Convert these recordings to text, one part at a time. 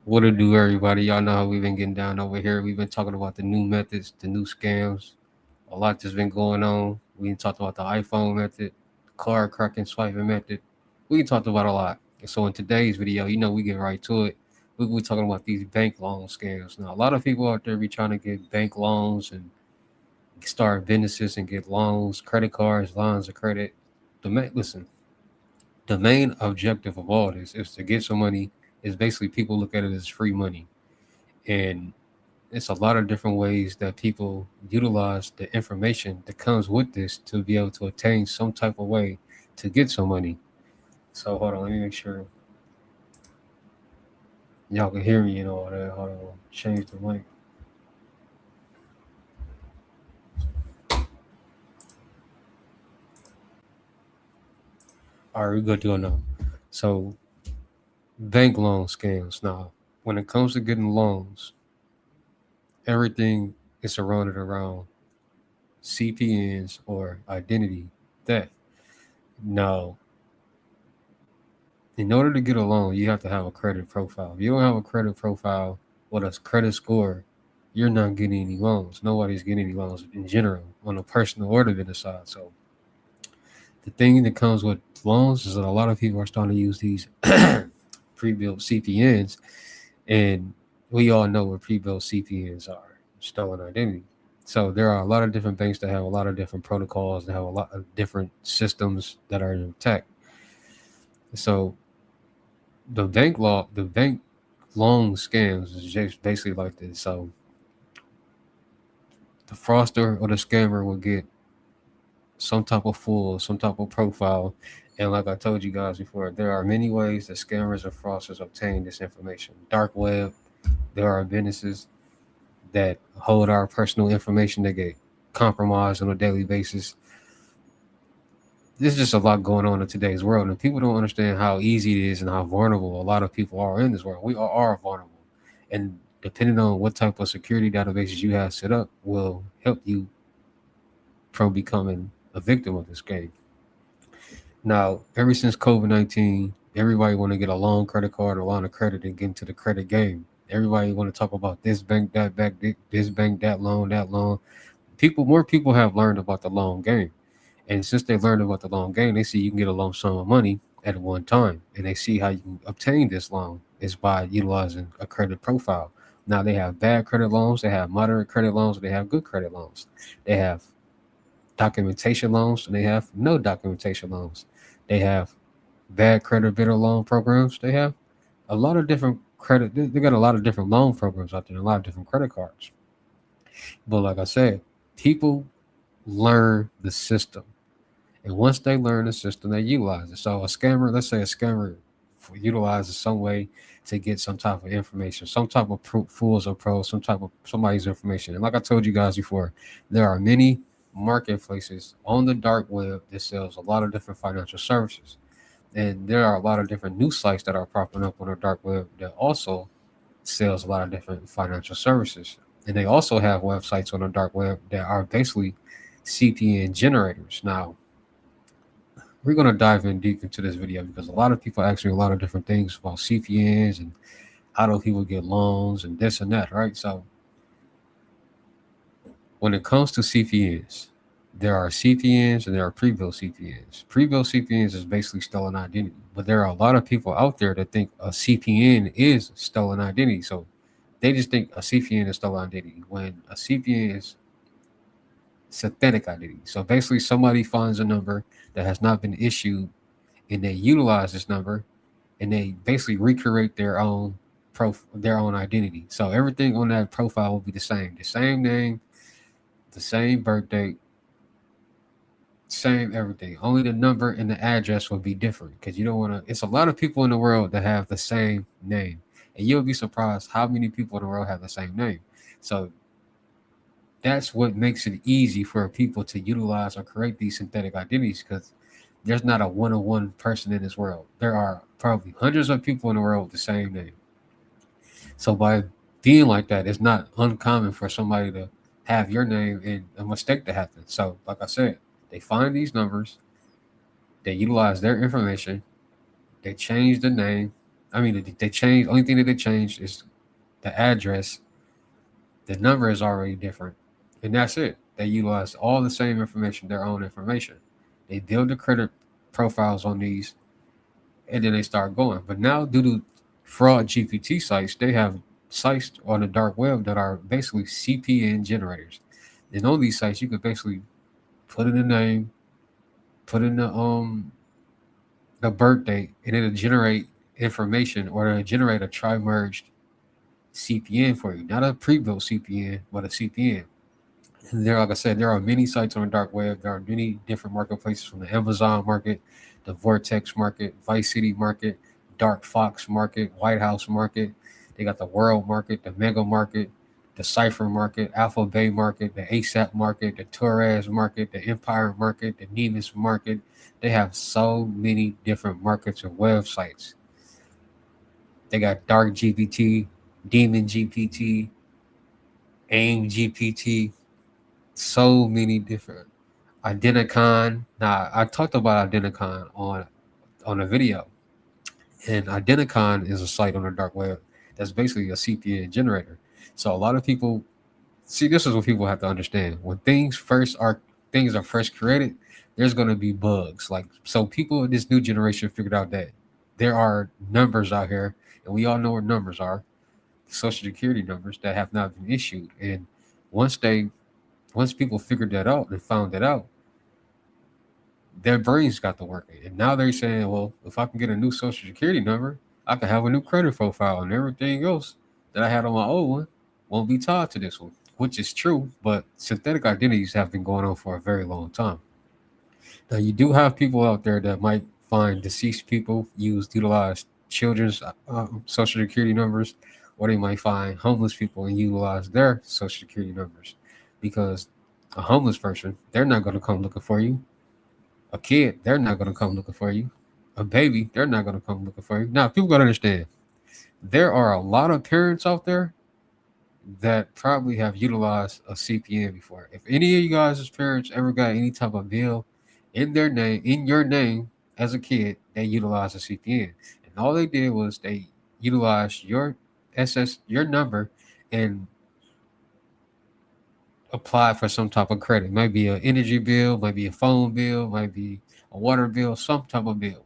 What to do, everybody? Y'all know how we've been getting down over here. We've been talking about the new methods, the new scams. A lot just been going on. We talked about the iPhone method, card cracking, swiping method. We talked about a lot. And so in today's video, we get right to it. We're talking about these bank loan scams. Now, a lot of people out there be trying to get bank loans and start businesses and get loans, credit cards, lines of credit. Listen, the main objective of all this is to get some money. Is basically people look at it as free money, and it's a lot of different ways that people utilize the information that comes with this to be able to attain some type of way to get some money. So hold on, let me make sure y'all can hear me and all that. Hold on, change the mic. All right, we're good to go now. So bank loan scams. Now, when it comes to getting loans, everything is surrounded around CPNs or identity theft. Now, in order to get a loan, you have to have a credit profile. If you don't have a credit profile with a credit score, you're not getting any loans. Nobody's getting any loans in general on a personal or the business side. So the thing that comes with loans is that a lot of people are starting to use these pre-built CPNs, and we all know what pre-built CPNs are: stolen identity. So there are a lot of different banks that have a lot of different protocols, that have a lot of different systems that are intact. So the bank loan scams is just basically like this. So the fraudster or the scammer will get some type of fool, some type of profile. And like I told you guys before, there are many ways that scammers or fraudsters obtain this information. Dark web, there are businesses that hold our personal information that get compromised on a daily basis. There's just a lot going on in today's world, and people don't understand how easy it is and how vulnerable a lot of people are in this world. We are vulnerable, and depending on what type of security databases you have set up, will help you from becoming a victim of this game. Now, ever since COVID-19, everybody want to get a loan, credit card, or line of credit and get into the credit game. Everybody want to talk about this bank, that bank, this bank, that loan, that loan. More people have learned about the loan game. And since they learned about the loan game, they see you can get a lump sum of money at one time. And they see how you can obtain this loan is by utilizing a credit profile. Now they have bad credit loans, they have moderate credit loans, they have good credit loans. They have documentation loans, and they have no documentation loans. They have bad credit bidder loan programs. They have a lot of different credit. They got a lot of different loan programs out there, and a lot of different credit cards. But like I said, people learn the system. And once they learn the system, they utilize it. So a scammer, let's say a scammer utilizes some way to get some type of information, some type of fools or pros, some type of somebody's information. And like I told you guys before, there are many marketplaces on the dark web that sells a lot of different financial services. And there are a lot of different news sites that are popping up on the dark web that also sells a lot of different financial services. And they also have websites on the dark web that are basically CPN generators. Now, we're going to dive in deep into this video because a lot of people ask me a lot of different things about CPNs and how do people get loans and this and that, right? So when it comes to CPNs, there are CPNs and there are pre-built CPNs. Pre-built CPNs is basically stolen identity, but there are a lot of people out there that think a CPN is stolen identity. So they just think a CPN is stolen identity when a CPN is synthetic identity. So basically, somebody finds a number that has not been issued, and they utilize this number, and they basically recreate their own identity. So everything on that profile will be the same name, the same birth date, same everything. Only the number and the address will be different because you don't want to. It's a lot of people in the world that have the same name, and you'll be surprised how many people in the world have the same name. So that's what makes it easy for people to utilize or create these synthetic identities because there's not a one-on-one person in this world. There are probably hundreds of people in the world with the same name. So by being like that, it's not uncommon for somebody to have your name and a mistake to happen. So, like I said, they find these numbers, they utilize their information, they change the name, I mean, they changed. Only thing that they changed is the address. The number is already different, and that's it. They utilize all the same information, their own information. They build the credit profiles on these, and then they start going. But now, due to fraud GPT sites, they have sites on the dark web that are basically CPN generators. And on these sites, you could basically put in the name, put in the birth date, and it'll generate information, or it'll generate a tri-merged CPN for you. Not a pre-built CPN, but a CPN. And there, like I said, there are many sites on the dark web. There are many different marketplaces, from the Amazon market, the Vortex market, Vice City market, Dark Fox market, White House market. They got the World market, the Mega market, the Cipher market, Alpha Bay market, the ASAP market, the Torres market, the Empire market, the Nemus market. They have so many different markets and websites. They got Dark GPT, Demon GPT, AIM GPT, so many different. Identicon. Now, I talked about Identicon on a video, and Identicon is a site on the dark web that's basically a CPN generator. So a lot of people see, this is what people have to understand. When things are first created, there's going to be bugs. Like, so people in this new generation figured out that there are numbers out here, and we all know what numbers are, social security numbers that have not been issued. And once they once people figured that out and found that out, their brains got to working. And now they're saying, well, if I can get a new social security number, I can have a new credit profile, and everything else that I had on my old one won't be tied to this one, which is true. But synthetic identities have been going on for a very long time. Now, you do have people out there that might find deceased people utilize children's social security numbers, or they might find homeless people and utilize their social security numbers, because a homeless person, they're not going to come looking for you. A kid, they're not going to come looking for you. A baby, they're not going to come looking for you. Now, people got to understand, there are a lot of parents out there that probably have utilized a CPN before. If any of you guys' parents ever got any type of bill in your name as a kid, they utilized a CPN. And all they did was they utilized your number, and apply for some type of credit. Might be an energy bill, might be a phone bill, might be a water bill, some type of bill.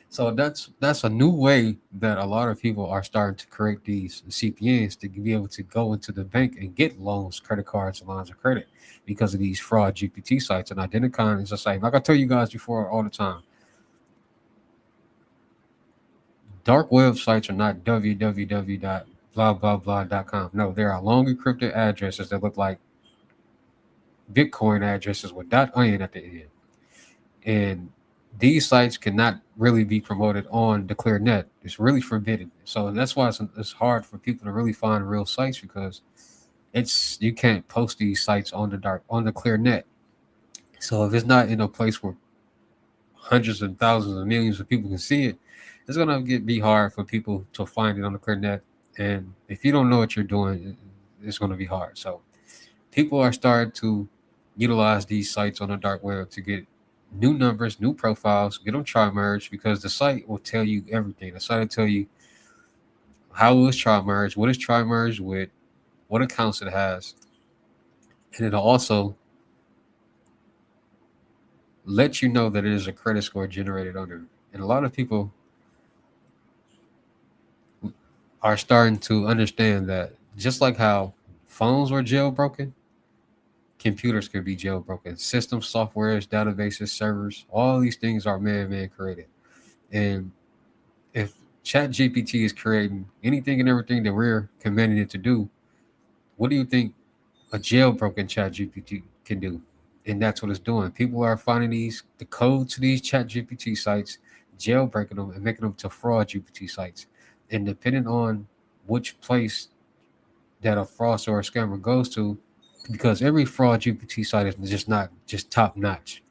So that's a new way that a lot of people are starting to create these CPNs to be able to go into the bank and get loans, credit cards, and lines of credit because of these fraud GPT sites. And Identicon is a site. Like I tell you guys before all the time, dark websites are not www dot blah blah blah.com. No, there are long encrypted addresses that look like Bitcoin addresses with .onion at the end. And these sites cannot really be promoted on the clear net. It's really forbidden. So that's why it's hard for people to really find real sites, because you can't post these sites on the clear net. So if it's not in a place where hundreds and thousands and millions of people can see it, it's gonna be hard for people to find it on the clear net. And if you don't know what you're doing, it's gonna be hard. So people are starting to utilize these sites on the dark web to get new numbers, new profiles, get them tri-merged, because the site will tell you everything. The site will tell you how it was tri-merged, what it's tri-merged with, what accounts it has, and it'll also let you know that it is a credit score generated under. And a lot of people are starting to understand that, just like how phones were jailbroken, computers can be jailbroken. Systems, softwares, databases, servers, all these things are man created. And if Chat GPT is creating anything and everything that we're commanding it to do, what do you think a jailbroken Chat GPT can do? And that's what it's doing. People are finding the code to these Chat GPT sites, jailbreaking them and making them to fraud GPT sites. And depending on which place that a fraudster or a scammer goes to, because every fraud GPT site is just not just top notch.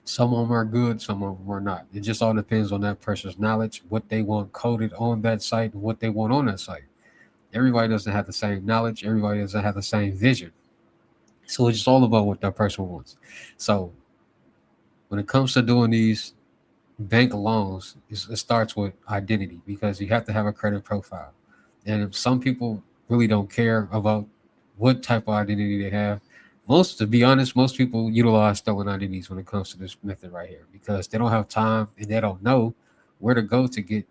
Some of them are good, some of them are not. It just all depends on that person's knowledge, what they want coded on that site, and what they want on that site. Everybody doesn't have the same knowledge. Everybody doesn't have the same vision. So it's just all about what that person wants. So when it comes to doing these bank loans, it starts with identity because you have to have a credit profile. And if some people really don't care about what type of identity they have, to be honest, most people utilize stolen identities when it comes to this method right here because they don't have time and they don't know where to go to get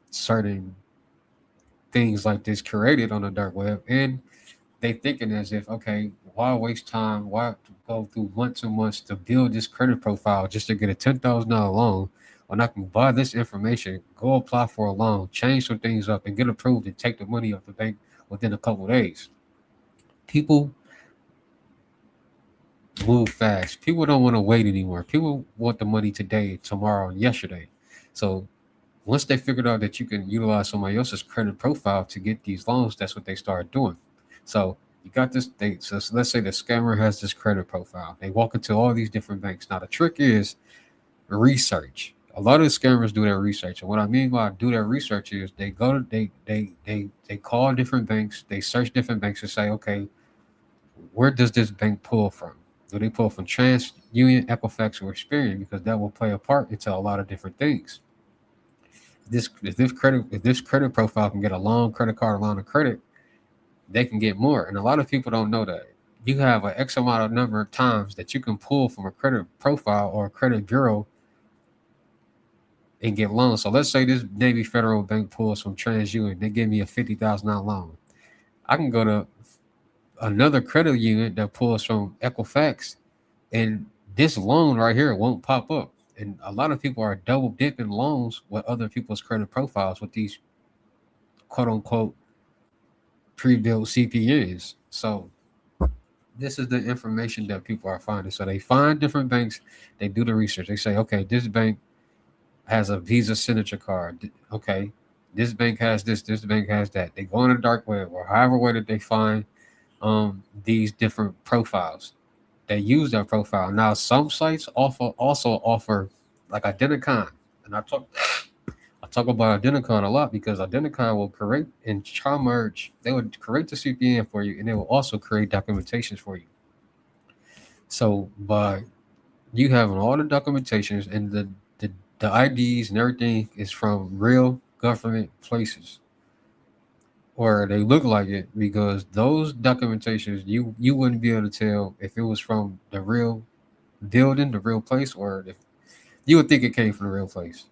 certain things like this curated on the dark web. And they thinking as if, okay, why waste time? Why go through months and months to build this credit profile just to get a $10,000 loan when I can buy this information, go apply for a loan, change some things up, and get approved and take the money off the bank within a couple of days. People move fast. People don't want to wait anymore. People want the money today, tomorrow, and yesterday. So once they figured out that you can utilize somebody else's credit profile to get these loans, that's what they started doing. So you got this. So let's say the scammer has this credit profile. They walk into all these different banks. Now the trick is research. A lot of the scammers do their research, and what I mean by do their research is they go to they call different banks. They search different banks and say, okay, where does this bank pull from? Do they pull from TransUnion, Equifax, or Experian? Because that will play a part into a lot of different things. If this credit profile can get a long credit card, a line of credit, they can get more. And a lot of people don't know that. You have an X amount of number of times that you can pull from a credit profile or a credit bureau and get loans. So let's say this Navy Federal Bank pulls from TransUnion, they give me a $50,000 loan. I can go to another credit union that pulls from Equifax, and this loan right here won't pop up. And a lot of people are double dipping loans with other people's credit profiles with these quote unquote pre-built CPNs. So this is the information that people are finding. So they find different banks, they do the research. They say, okay, this bank has a Visa signature card. Okay, this bank has this bank has that. They go on the dark web or however way that they find these different profiles. They use that profile. Now some sites also offer like Identicon. And I talk about Identicon a lot because Identicon will create and try merge. They would create the CPN for you, and they will also create documentations for you. So by you having all the documentations and the IDs and everything is from real government places, or they look like it, because those documentations you wouldn't be able to tell if it was from the real building, the real place, or if you would think it came from the real place.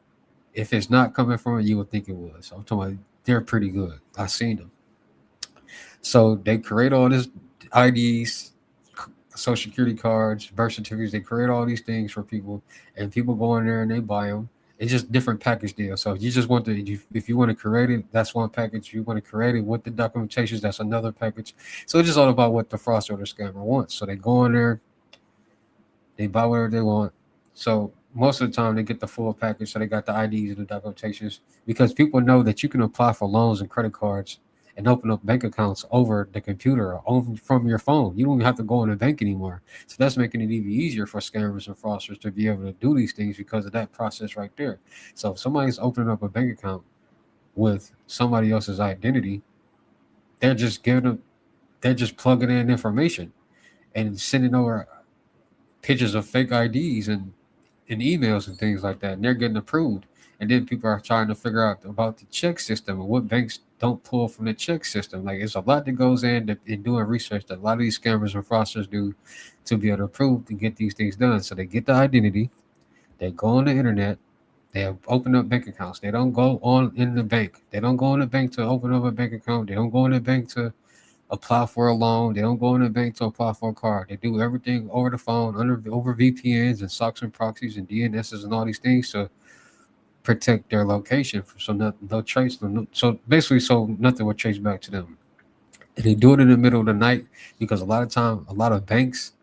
If it's not coming from it, you would think it was. So I'm talking about they're pretty good. I've seen them. So they create all this IDs, social security cards, birth certificates. They create all these things for people, and people go in there and they buy them. It's just different package deals. So if you just want to, if you want to create it, that's one package. If you want to create it with the documentations, that's another package. So it's just all about what the fraudster or the scammer wants. So they go in there, they buy whatever they want. So most of the time they get the full package. So they got the IDs and the documentations because people know that you can apply for loans and credit cards and open up bank accounts over the computer or over from your phone. You don't even have to go in a bank anymore. So that's making it even easier for scammers and fraudsters to be able to do these things because of that process right there. So if somebody's opening up a bank account with somebody else's identity, they're just giving them, they're just plugging in information and sending over pictures of fake IDs and emails and things like that, and they're getting approved. And then people are trying to figure out about the check system and what banks don't pull from the check system. Like it's a lot that goes in doing research that a lot of these scammers and fraudsters do to be able to approve to get these things done. So they get the identity, they go on the internet, they open up bank accounts. They don't go on in the bank. They don't go in the bank to open up a bank account. They don't go in the bank to apply for a loan. They don't go in the bank to apply for a card. They do everything over the phone, over VPNs and SOCs and proxies and DNSs and all these things to protect their location for so no trace. So basically, so nothing will trace back to them. And they do it in the middle of the night because a lot of time, a lot of banks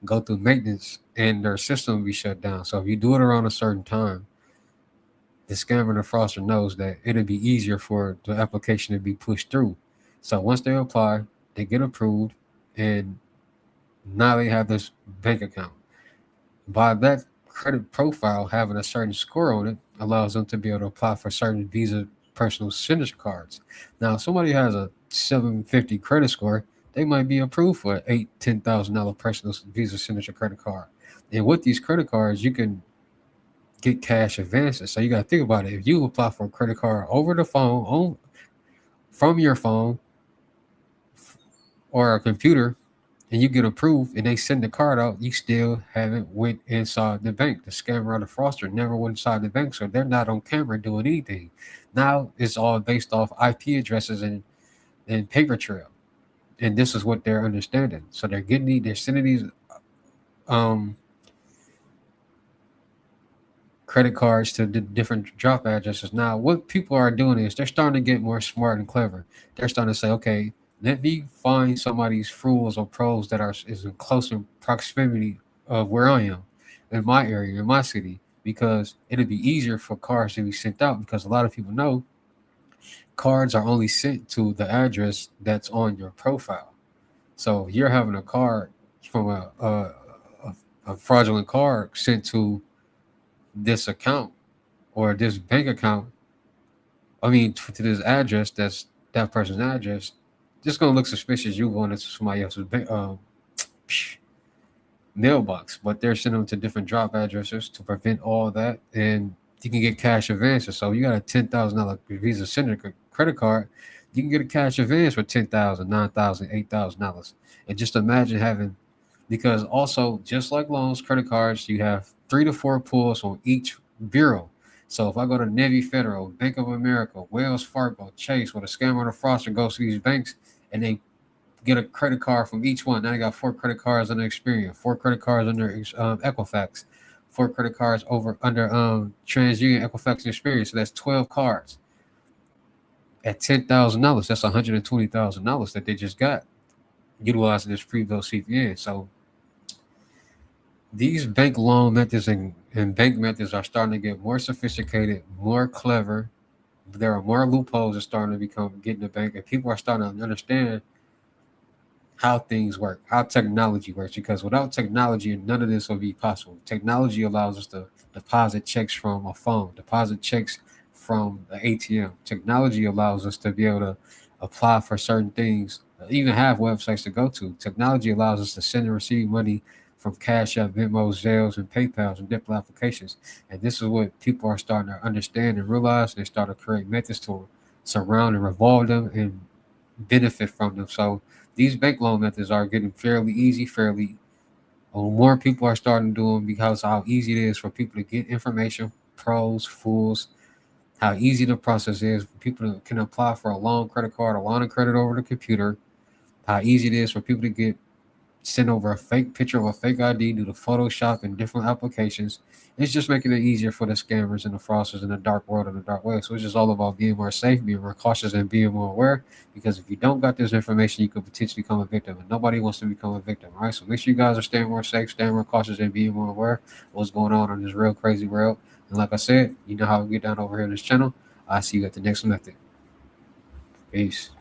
go through maintenance and their system will be shut down. So if you do it around a certain time, the scammer and the fraudster knows that it'll be easier for the application to be pushed through. So once they apply, they get approved, and now they have this bank account. By that credit profile having a certain score on it allows them to be able to apply for certain Visa personal signature cards. Now, if somebody has a 750 credit score, they might be approved for an $8,000, $10,000 personal Visa signature credit card. And with these credit cards, you can get cash advances. So you got to think about it. If you apply for a credit card over the phone, from your phone or a computer, and you get approved and they send the card out, you still haven't went inside the bank. The scammer or the fraudster never went inside the bank, so they're not on camera doing anything. Now it's all based off IP addresses and paper trail. And this is what they're understanding. So they're sending these um credit cards to the different drop addresses. Now, what people are doing is they're starting to get more smart and clever. They're starting to say, okay, let me find somebody's fruals or pros that is in close proximity of where I am, in my area, in my city, because it'll be easier for cards to be sent out because a lot of people know cards are only sent to the address that's on your profile. So if you're having a card from a fraudulent card sent to this account or this bank account, I mean, to this address that's that person's address, just gonna look suspicious. You going into somebody else's mailbox, but they're sending them to different drop addresses to prevent all that, and you can get cash advances. So you got a $10,000 Visa Syndicate credit card, you can get a cash advance for 10,000, 9,000, $8,000, and just imagine having, because also just like loans, credit cards, you have 3 to 4 pulls on each bureau. So if I go to Navy Federal, Bank of America, Wells Fargo, Chase, where the scammer or the fraudster goes to these banks and they get a credit card from each one. Now they got 4 credit cards under Experian, 4 credit cards under Equifax, 4 credit cards over under TransUnion, Equifax, and Experian. So that's 12 cards at $10,000. That's $120,000 that they just got utilizing this pre-built CPN. So these bank loan methods and bank methods are starting to get more sophisticated, more clever. There are more loopholes that starting to become getting the bank, and people are starting to understand how things work, how technology works. Because without technology, none of this will be possible. Technology allows us to deposit checks from a phone, deposit checks from the ATM. Technology allows us to be able to apply for certain things, even have websites to go to. Technology allows us to send and receive money from Cash App, Venmo, Zelles, and PayPal and different applications. And this is what people are starting to understand and realize. They start to create methods to surround and revolve them and benefit from them. So these bank loan methods are getting fairly easy, fairly more people are starting to do them because of how easy it is for people to get information, pros, fools, how easy the process is for people to can apply for a loan credit card, a line of credit over the computer, how easy it is for people to get send over a fake picture of a fake ID due to Photoshop and different applications. It's just making it easier for the scammers and the fraudsters in the dark world and the dark web. So it's just all about being more safe, being more cautious, and being more aware. Because if you don't got this information, you could potentially become a victim, and nobody wants to become a victim. All right, so make sure you guys are staying more safe, staying more cautious, and being more aware of what's going on in this real crazy world. And like I said, you know how we get down over here in this channel. I see you at the next method. Peace.